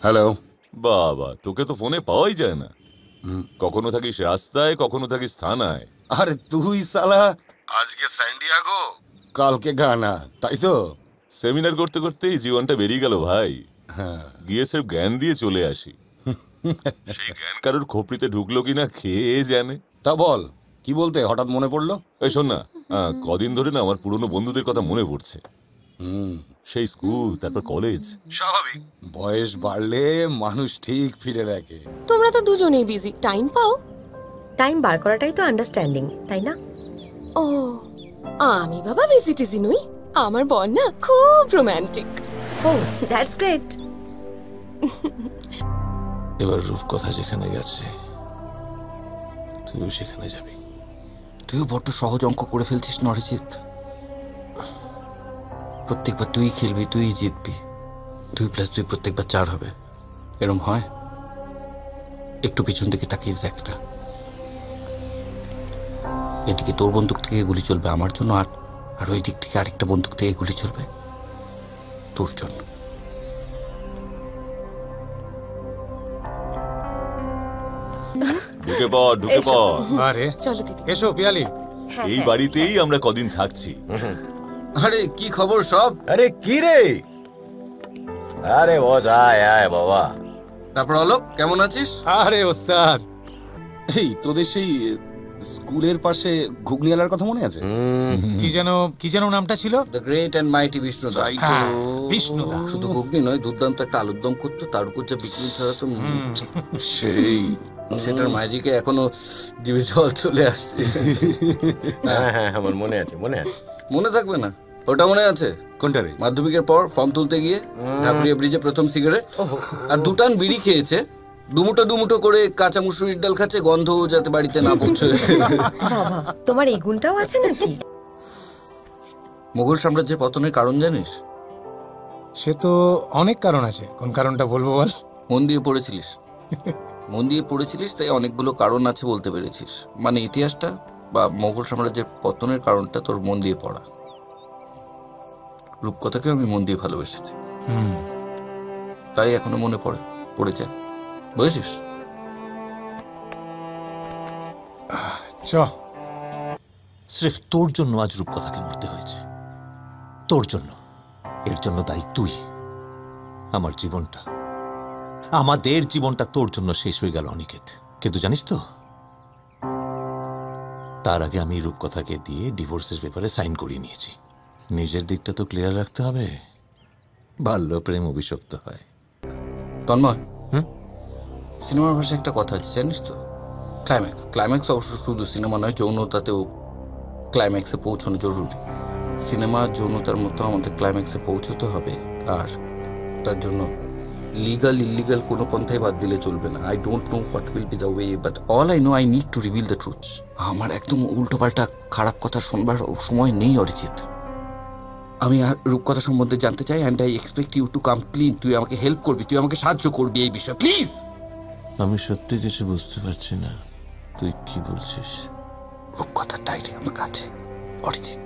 Hello. বাবা, তোকে তো ফোনে পাওয়াই যায় না। কখনো থাকিস রাস্তায়, কখনো থাকিস থানায়। আরে তুই সালা আজকে স্যান্ডিয়াগো, কালকে গানা, তাই তো? সেমিনার করতে করতেই জীবনটা বেরিয়ে গেল ভাই। গিয়ে সব জ্ঞান দিয়ে চলে আসি। সেই জ্ঞান কারোর খোপড়িতে ঢুকলো কিনা খেয়ে জানে। তা বল, কি বলতে হঠাৎ মনে পড়লো? এই শোন না, কদিন ধরে না আমার পুরনো বন্ধুদের কথা মনে পড়ছে। সেই স্কুল, তারপর কলেজ। স্বাভাবিক, বয়স বাড়লে মানুষ ঠিক ফিরে দেখে। তোমরা তো দুজনেই বিজি, টাইম পাও? টাইম বার করাটাই তো আন্ডারস্ট্যান্ডিং, তাই না? ও, আমি বাবা বিজি টিজি নই, আমার বর না খুব রোমান্টিক। O, that's great. এবার রূপকথা যেখানে গেছে তুইও সেখানে যাবি। তুইও বড্ড সহজ অঙ্ক করে ফেলছিস না অরিজিৎ। প্রত্যেকবার তুই খেলবি, তুই জিতবি। 2+2 প্রত্যেকবার 4 হবে, এরম হয়? একটু পিছন দিকে তাকিয়ে দেখ না। এদিকে তোর বন্দুক থেকে গুলি চলবে আমার জন্য, আর ওই দিক থেকে আরেকটা বন্দুক থেকে গুলি চলবে তোর জন্য। ঢুকে পড়, ঢুকে পড়। আরে চলো দিদি, এসো পিয়ালি। এই বাড়িতেই আমরা কদিন থাকছি। আরে কি খবর সব? আরে কি রে? আরে বস, আয় আয় বাবা। তারপর অলোক, কেমন আছিস? আরে ওস্তাদ, এই তোদের সেই স্কুলের পাশে ঘুগনিওয়ালার কথা মনে আছে? কি যেন নামটা ছিল? দ্য গ্রেট অ্যান্ড মাইটি বিষ্ণুদা। বিষ্ণুদা। শুধু ঘুগনি নয়, দুর্দান্ত একটা আলুর দম করতো, তার উপর যা বিক্রি ছড়াতো, সেই সেটার ম্যাজিকে এখনো জিভে জল চলে আসছে। হ্যাঁ হ্যাঁ, আমার মনে আছে, মনে আছে। মনে থাকবে না? ওটা মনে আছে? কোনটা রে? মাধ্যমিকের পর ফর্ম তুলতে গিয়ে ঢাকুরিয়া ব্রিজে প্রথম সিগারেট আর 2 টান বিড়ি খেয়েছে, দুমুটো করে কাঁচা মুসুরির ডাল খাচ্ছে, গন্ধ যাতে বাড়িতে না পৌঁছে। বাবা, তোমার এই গুণটাও আছে নাকি? মুঘল সাম্রাজ্যের পতনের কারণ জানিস? সে তো অনেক কারণ আছে, কোন কারণটা বলবো বল? মন দিয়ে পড়েছিলিস, মন দিয়ে পড়েছিলিস, তাই অনেকগুলো কারণ আছে বলতে পেরেছিস। মানে ইতিহাসটা বা মুঘল সাম্রাজ্যের পতনের কারণটা তোর মন দিয়ে পড়া। রূপকথাকেও আমি মন দিয়ে ভালোবেসেছি, তাই এখনো মনে পড়ে যায়, বুঝেছিস? চ স্রেফ তোর জন্য আজ রূপকথাকে মরতে হয়েছে, তোর জন্য। এর জন্য দায়ী তুই। আমার জীবনটা, আমাদের জীবনটা তোর জন্য শেষ হয়ে গেল অনিকেত। কিন্তু জানিস তো, তার আগে আমি রূপকথাকে দিয়ে ডিভোর্সের ব্যাপারে সাইন করিয়ে নিয়েছি। নিজের দিকটা তো ক্লিয়ার রাখতে হবে, বাল্য প্রেম অভিশপ্ত হয়। তন্ময়, সিনেমার ভাষায় একটা কথা আছে জানিস তো? ক্লাইম্যাক্স অবশ্য শুধু সিনেমা নয়, যৌনতাতেও ক্লাইম্যাক্সে পৌঁছানো জরুরি। সিনেমা যৌনতার মতো আমাদের ক্লাইম্যাক্সে পৌঁছতে হবে, আর তার জন্য লিগাল ইলিগাল কোনো পন্থাই বাদ দিলে চলবে না। I don't know what will be the way, but all I know, I need to reveal the truth. আমার একদম উল্টোপাল্টা খারাপ কথা শোনবার সময় নেই অরিজিৎ। আমি আর রূপকথা সম্বন্ধে জানতে চাই, and I expect you to come clean. তুই আমাকে হেল্প করবি, তুই আমাকে সাহায্য করবি এই বিষয়ে, প্লিজ। আমি সত্যি কিছু বুঝতে পারছি না তুই কি বলছিস। রূপকথার ডায়েরি আমার কাছে অরিজিৎ।